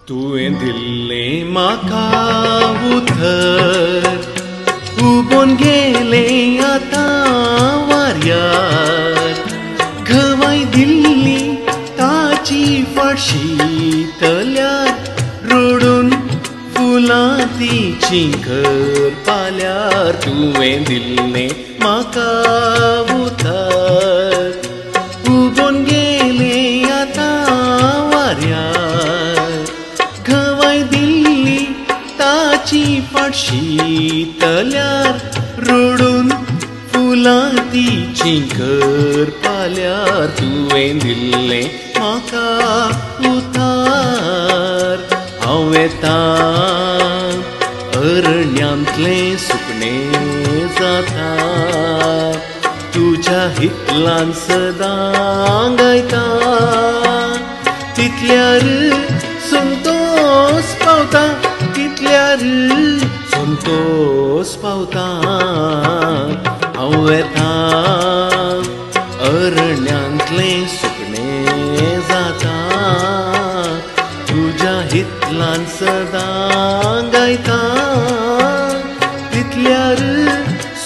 तुवें दिल्लें म्हाका उतर उबोन गेलें आतां वाऱ्यार घवाय दिल्ली ताची फाटशी तल्यार रडून फुलां तिचीं करपाल्यार तुवें दिल्लें म्हाका उतर उबोन गेलें आतां वाऱ्यार घवाय दिल्ली ताची फाटशी तल्यार रडून फुलां तिचीं करपाल्यार तुवें दिल्लें म्हाका उतार हांव येतां अरण्यांतलें सुकणें जाता तुज्या हितलान सदां गायता तितल्यार संतोष पावता तितल्यार संतोष पावता हांव येतां अरण्यांतलें सुकणें जाता तुज्या हितलान सदां गायता तितल्यार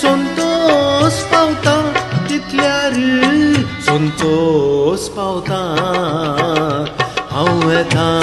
संतोष पावता तितल्यार संतोष पावता हांव येतां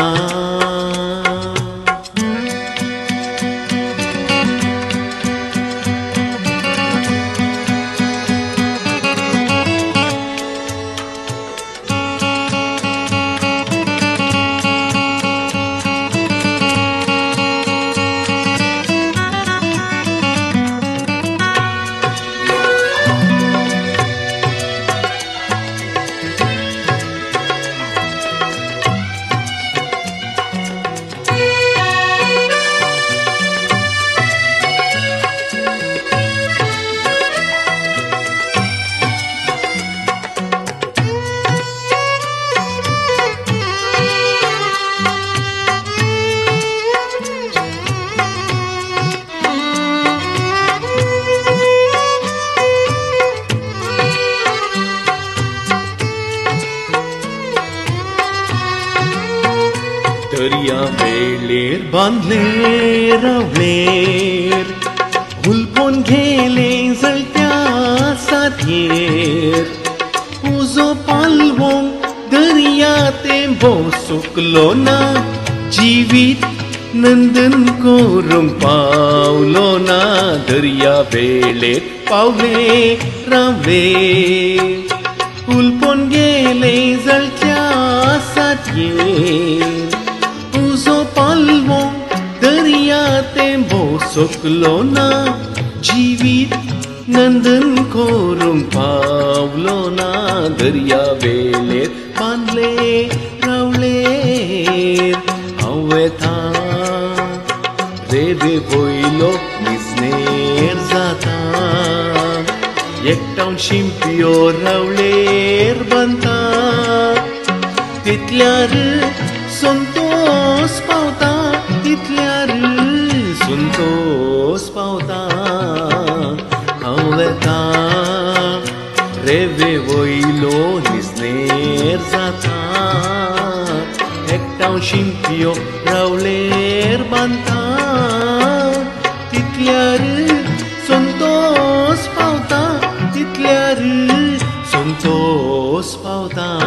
दर्या वेळेर बांदले रावळेर हुलपून गेले जळत्या साथयेर उजो पालवो दर्या तेंबो सुकलो ना जिवीत नंदन करूंक पावलो ना दर्या वेळेर पावले रावळेर हुलपून गेले जळत्या साथयेर उजो पालवो दर्या तेंबो सुकलो ना जिवीत नंदन करूंक पावलो ना दर्या वेळेर बांदले रावळेर हांव येतां रेवे वयलो निजनेर जाता एकठांय शिंपयो रावळेर बांदता तितल्यार संतोष पावता तितल्यार संतोष पावता हांव येतां रेवे वयलो निजनेर जाता एकठांय शिंपयो रावळेर बांदता तितल्यार संतोष पावता तितल्यार संतोष पावता